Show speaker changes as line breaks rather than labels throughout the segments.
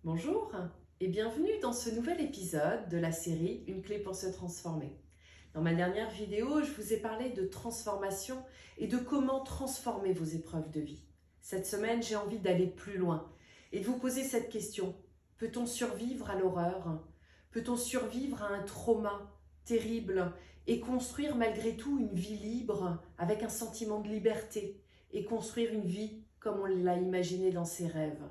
Bonjour et bienvenue dans ce nouvel épisode de la série Une clé pour se transformer. Dans ma dernière vidéo, je vous ai parlé de transformation et de comment transformer vos épreuves de vie. Cette semaine, j'ai envie d'aller plus loin et de vous poser cette question. Peut-on survivre à l'horreur? Peut-on survivre à un trauma terrible et construire malgré tout une vie libre avec un sentiment de liberté et construire une vie comme on l'a imaginé dans ses rêves?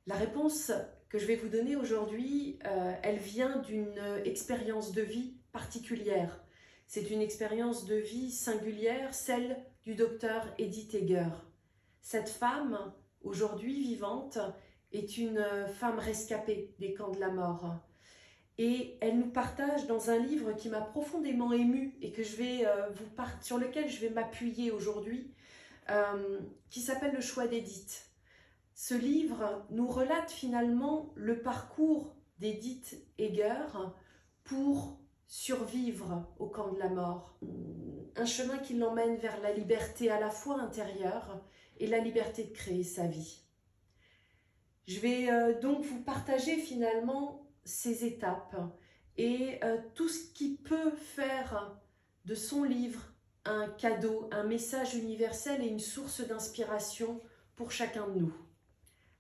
La réponse que je vais vous donner aujourd'hui, elle vient d'une expérience de vie particulière. C'est une expérience de vie singulière, celle du docteur Edith Eger. Cette femme, aujourd'hui vivante, est une femme rescapée des camps de la mort. Et elle nous partage dans un livre qui m'a profondément émue et que sur lequel je vais m'appuyer aujourd'hui, qui s'appelle Le choix d'Edith. Ce livre nous relate finalement le parcours d'Edith Eger pour survivre au camp de la mort. Un chemin qui l'emmène vers la liberté à la fois intérieure et la liberté de créer sa vie. Je vais donc vous partager finalement ces étapes et tout ce qui peut faire de son livre un cadeau, un message universel et une source d'inspiration pour chacun de nous.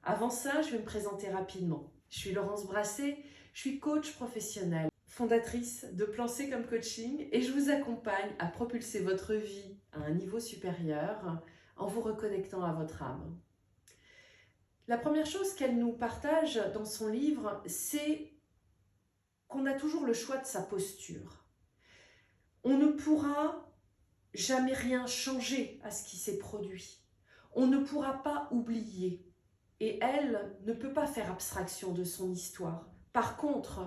Avant ça, je vais me présenter rapidement. Je suis Laurence Brassé, je suis coach professionnelle, fondatrice de Plan C comme coaching et je vous accompagne à propulser votre vie à un niveau supérieur en vous reconnectant à votre âme. La première chose qu'elle nous partage dans son livre, c'est qu'on a toujours le choix de sa posture. On ne pourra jamais rien changer à ce qui s'est produit. On ne pourra pas oublier. Et elle ne peut pas faire abstraction de son histoire. Par contre,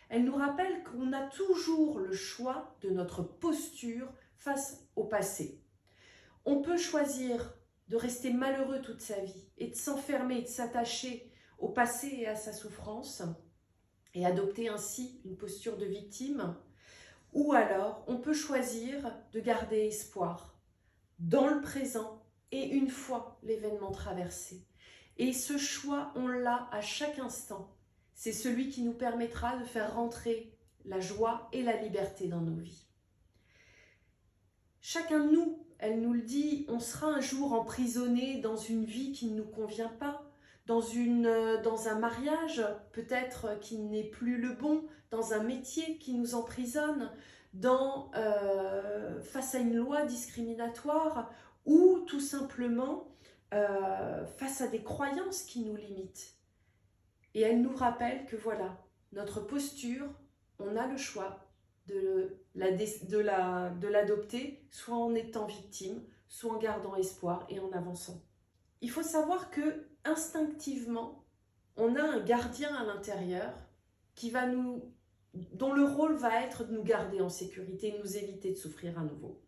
elle nous rappelle qu'on a toujours le choix de notre posture face au passé. On peut choisir de rester malheureux toute sa vie et de s'enfermer, de s'attacher au passé et à sa souffrance et adopter ainsi une posture de victime. Ou alors, on peut choisir de garder espoir dans le présent et une fois l'événement traversé. Et ce choix, on l'a à chaque instant. C'est celui qui nous permettra de faire rentrer la joie et la liberté dans nos vies. Chacun de nous, elle nous le dit, on sera un jour emprisonné dans une vie qui ne nous convient pas, dans un mariage peut-être qui n'est plus le bon, dans un métier qui nous emprisonne, face à une loi discriminatoire ou tout simplement face à des croyances qui nous limitent. Et elle nous rappelle que voilà, notre posture, on a le choix de l'adopter, soit en étant victime, soit en gardant espoir et en avançant. Il faut savoir que instinctivement, on a un gardien à l'intérieur dont le rôle va être de nous garder en sécurité, de nous éviter de souffrir à nouveau.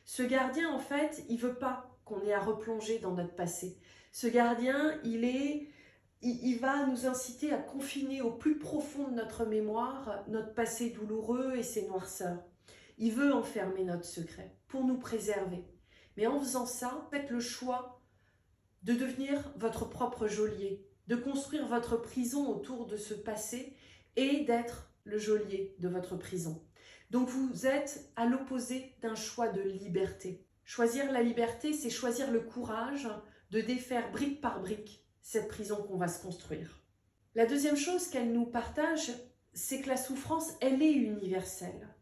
Ce gardien, en fait, il ne veut pas qu'on ait à replonger dans notre passé. Ce gardien, il va nous inciter à confiner au plus profond de notre mémoire notre passé douloureux et ses noirceurs. Il veut enfermer notre secret pour nous préserver. Mais en faisant ça, faites le choix de devenir votre propre geôlier, de construire votre prison autour de ce passé et d'être le geôlier de votre prison. Donc vous êtes à l'opposé d'un choix de liberté. Choisir la liberté, c'est choisir le courage de défaire brique par brique cette prison qu'on va se construire. La deuxième chose qu'elle nous partage, c'est que la souffrance, elle est universelle.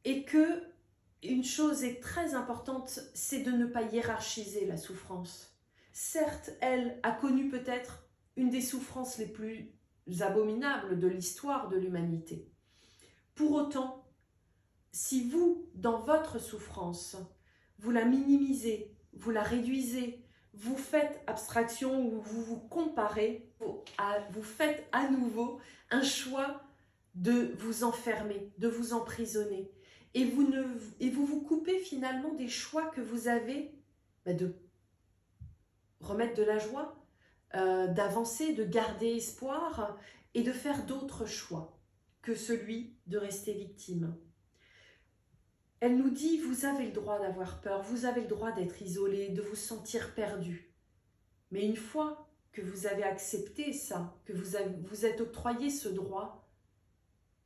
Et que une chose est très importante, c'est de ne pas hiérarchiser la souffrance. Certes, elle a connu peut-être une des souffrances les plus abominables de l'histoire de l'humanité. Pour autant, si vous, dans votre souffrance, vous la minimisez, vous la réduisez, vous faites abstraction ou vous vous comparez, vous faites à nouveau un choix de vous enfermer, de vous emprisonner. Et vous vous coupez finalement des choix que vous avez de remettre de la joie, d'avancer, de garder espoir et de faire d'autres choix que celui de rester victime. Elle nous dit, vous avez le droit d'avoir peur, vous avez le droit d'être isolé, de vous sentir perdu. Mais une fois que vous avez accepté ça, que vous êtes octroyé ce droit,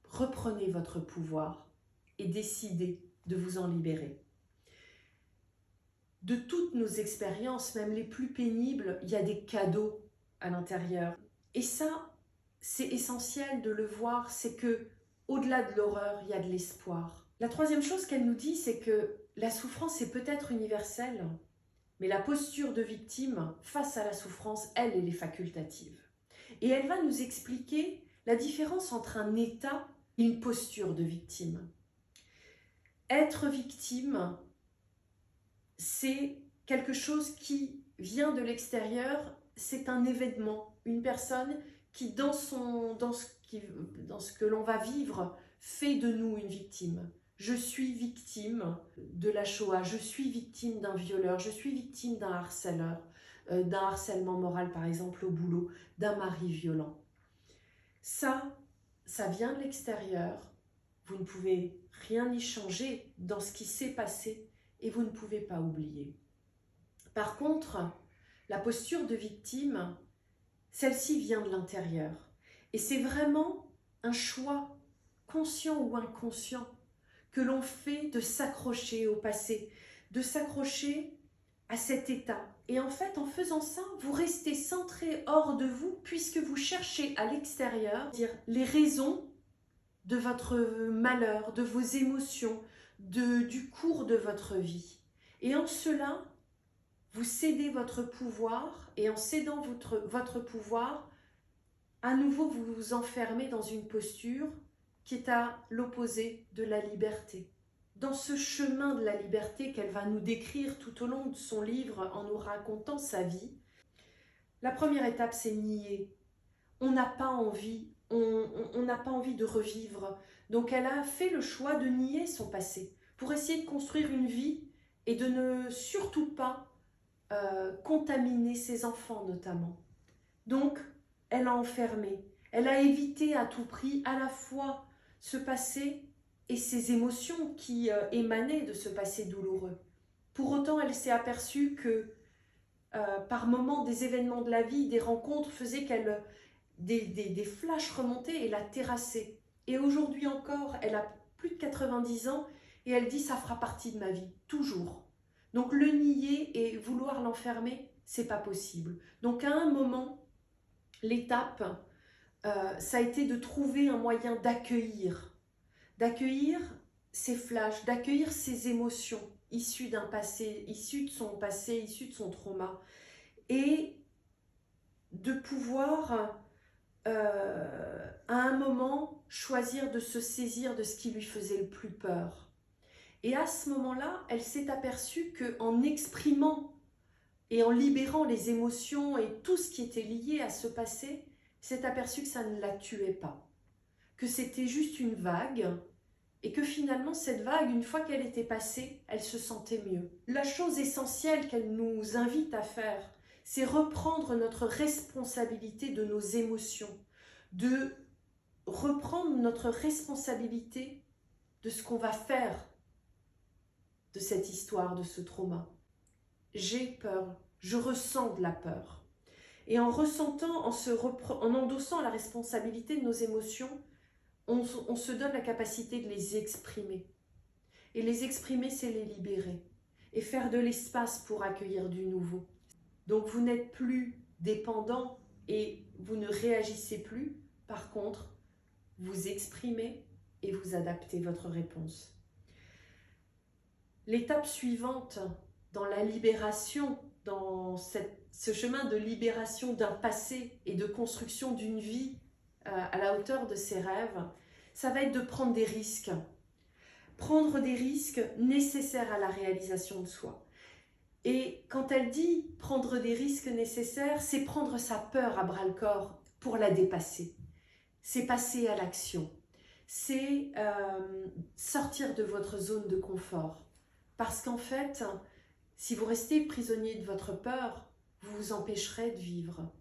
reprenez votre pouvoir et décidez de vous en libérer. De toutes nos expériences, même les plus pénibles, il y a des cadeaux à l'intérieur. Et ça, c'est essentiel de le voir, c'est que au-delà de l'horreur, il y a de l'espoir. La troisième chose qu'elle nous dit, c'est que la souffrance est peut-être universelle, mais la posture de victime face à la souffrance, elle est facultative. Et elle va nous expliquer la différence entre un état et une posture de victime. Être victime, c'est quelque chose qui vient de l'extérieur, c'est un événement, une personne qui dans ce que l'on va vivre fait de nous une victime. Je suis victime de la Shoah, je suis victime d'un violeur, je suis victime d'un harceleur, d'un harcèlement moral par exemple au boulot, d'un mari violent. Ça vient de l'extérieur, vous ne pouvez rien y changer dans ce qui s'est passé et vous ne pouvez pas oublier. Par contre, la posture de victime, celle-ci vient de l'intérieur. Et c'est vraiment un choix, conscient ou inconscient, que l'on fait de s'accrocher au passé, de s'accrocher à cet état. Et en fait, en faisant ça, vous restez centré hors de vous, puisque vous cherchez à l'extérieur les raisons de votre malheur, de vos émotions, du cours de votre vie. Et en cela, vous cédez votre pouvoir, et en cédant votre pouvoir, à nouveau vous vous enfermez dans une posture qui est à l'opposé de la liberté. Dans ce chemin de la liberté qu'elle va nous décrire tout au long de son livre en nous racontant sa vie, la première étape c'est nier. On n'a pas envie, on n'a pas envie de revivre. Donc elle a fait le choix de nier son passé pour essayer de construire une vie et de ne surtout pas contaminer ses enfants notamment. Donc elle a enfermé, elle a évité à tout prix à la fois ce passé et ses émotions qui émanaient de ce passé douloureux. Pour autant, elle s'est aperçue que par moments, des événements de la vie, des rencontres faisaient qu'elle des flashs remontaient et la terrassaient. Et aujourd'hui encore, elle a plus de 90 ans et elle dit « ça fera partie de ma vie, toujours ». Donc le nier et vouloir l'enfermer, c'est pas possible. Donc à un moment, l'étape, ça a été de trouver un moyen d'accueillir ces flashs, d'accueillir ces émotions issues d'un passé, issues de son passé, issues de son trauma, et de pouvoir à un moment choisir de se saisir de ce qui lui faisait le plus peur. Et à ce moment-là, elle s'est aperçue qu'en exprimant et en libérant les émotions et tout ce qui était lié à ce passé, s'est aperçue que ça ne la tuait pas, que c'était juste une vague et que finalement cette vague, une fois qu'elle était passée, elle se sentait mieux. La chose essentielle qu'elle nous invite à faire, c'est reprendre notre responsabilité de nos émotions, de reprendre notre responsabilité de ce qu'on va faire de cette histoire, de ce trauma. J'ai peur, je ressens de la peur. Et en ressentant, en endossant la responsabilité de nos émotions, on se donne la capacité de les exprimer. Et les exprimer, c'est les libérer. Et faire de l'espace pour accueillir du nouveau. Donc vous n'êtes plus dépendant et vous ne réagissez plus. Par contre, vous exprimez et vous adaptez votre réponse. L'étape suivante dans la libération, dans ce chemin de libération d'un passé et de construction d'une vie à la hauteur de ses rêves, ça va être de prendre des risques. Prendre des risques nécessaires à la réalisation de soi. Et quand elle dit prendre des risques nécessaires, c'est prendre sa peur à bras-le-corps pour la dépasser. C'est passer à l'action. C'est sortir de votre zone de confort. Parce qu'en fait, si vous restez prisonnier de votre peur, vous vous empêcherez de vivre.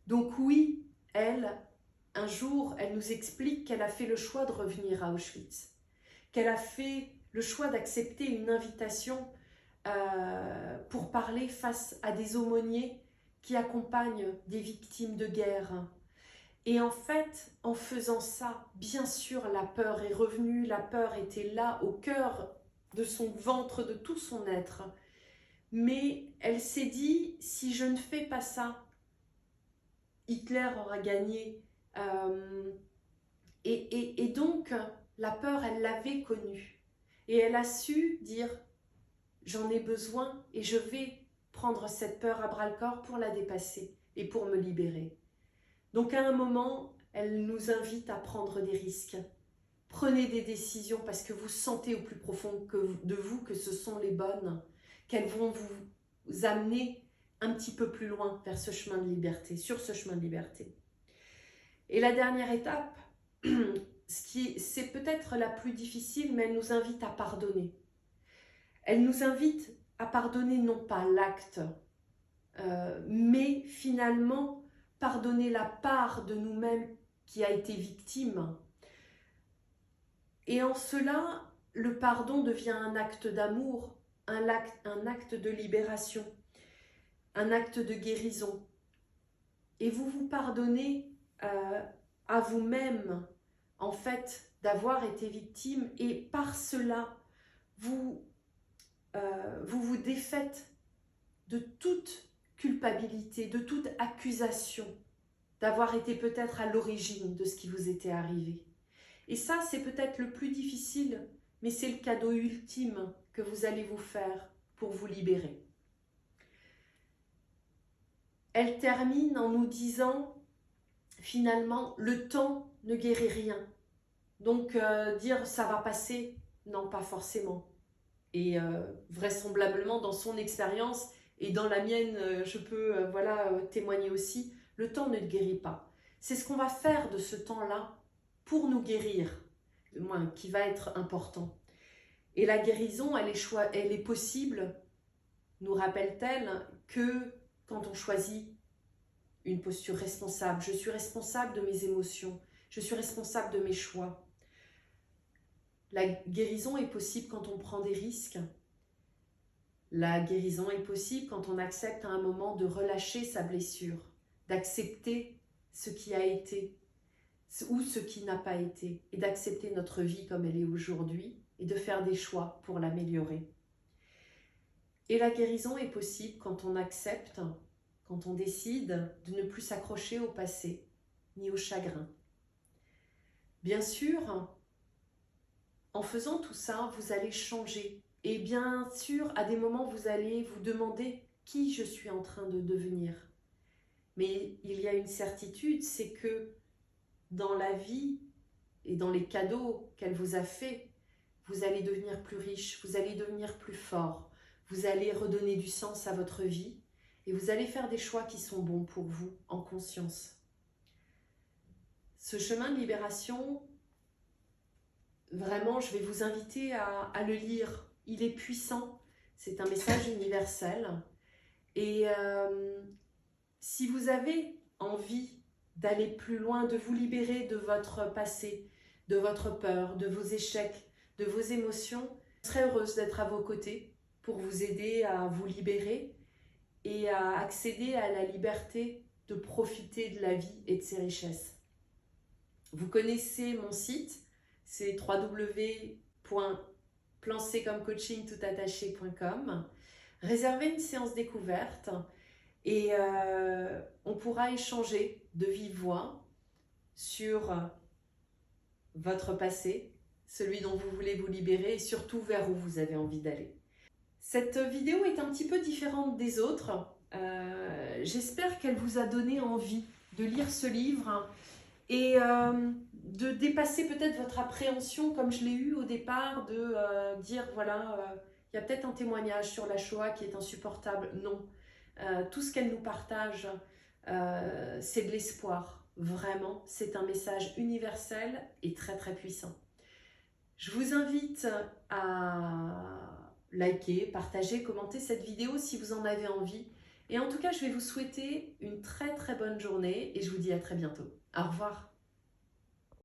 Donc oui, un jour, elle nous explique qu'elle a fait le choix de revenir à Auschwitz, qu'elle a fait le choix d'accepter une invitation pour parler face à des aumôniers qui accompagne des victimes de guerre. Et en fait, en faisant ça, bien sûr, la peur est revenue, la peur était là au cœur de son ventre, de tout son être. Mais elle s'est dit, si je ne fais pas ça, Hitler aura gagné. Et donc, la peur, elle l'avait connue. Et elle a su dire, j'en ai besoin et je vais prendre cette peur à bras-le-corps pour la dépasser et pour me libérer. Donc à un moment, elle nous invite à prendre des risques. Prenez des décisions parce que vous sentez au plus profond de vous que ce sont les bonnes, qu'elles vont vous amener un petit peu plus loin vers ce chemin de liberté, sur ce chemin de liberté. Et la dernière étape, c'est peut-être la plus difficile, mais elle nous invite à pardonner. Elle nous invite à pardonner non pas l'acte, mais finalement pardonner la part de nous-mêmes qui a été victime. Et en cela, le pardon devient un acte d'amour, un acte de libération, un acte de guérison. Et vous vous pardonnez à vous-même, en fait, d'avoir été victime, et par cela, vous vous défaites de toute culpabilité, de toute accusation d'avoir été peut-être à l'origine de ce qui vous était arrivé. Et ça, c'est peut-être le plus difficile, mais c'est le cadeau ultime que vous allez vous faire pour vous libérer. Elle termine en nous disant, finalement, le temps ne guérit rien. Donc, dire ça va passer, non, pas forcément. Et vraisemblablement, dans son expérience et dans la mienne, je peux témoigner aussi, le temps ne guérit pas. C'est ce qu'on va faire de ce temps-là pour nous guérir, qui va être important. Et la guérison, elle est possible, nous rappelle-t-elle, que quand on choisit une posture responsable. Je suis responsable de mes émotions, je suis responsable de mes choix. La guérison est possible quand on prend des risques. La guérison est possible quand on accepte à un moment de relâcher sa blessure, d'accepter ce qui a été ou ce qui n'a pas été, et d'accepter notre vie comme elle est aujourd'hui et de faire des choix pour l'améliorer. Et la guérison est possible quand on accepte, quand on décide de ne plus s'accrocher au passé ni au chagrin. Bien sûr, en faisant tout ça, vous allez changer. Et bien sûr, à des moments, vous allez vous demander qui je suis en train de devenir. Mais il y a une certitude, c'est que dans la vie et dans les cadeaux qu'elle vous a faits, vous allez devenir plus riche, vous allez devenir plus fort, vous allez redonner du sens à votre vie et vous allez faire des choix qui sont bons pour vous en conscience. Ce chemin de libération, vraiment, je vais vous inviter à le lire. Il est puissant, c'est un message universel. Et si vous avez envie d'aller plus loin, de vous libérer de votre passé, de votre peur, de vos échecs, de vos émotions, je serai heureuse d'être à vos côtés pour vous aider à vous libérer et à accéder à la liberté de profiter de la vie et de ses richesses. Vous connaissez mon site, c'est www.planccoachingtoutattaché.com. Réservez une séance découverte et on pourra échanger de vive voix sur votre passé, celui dont vous voulez vous libérer et surtout vers où vous avez envie d'aller. Cette vidéo est un petit peu différente des autres. J'espère qu'elle vous a donné envie de lire ce livre et de dépasser peut-être votre appréhension comme je l'ai eu au départ, de dire voilà, il y a peut-être un témoignage sur la Shoah qui est insupportable. Non, tout ce qu'elle nous partage, c'est de l'espoir. Vraiment, c'est un message universel et très très puissant. Je vous invite à liker, partager, commenter cette vidéo si vous en avez envie. Et en tout cas, je vais vous souhaiter une très très bonne journée et je vous dis à très bientôt. Au revoir.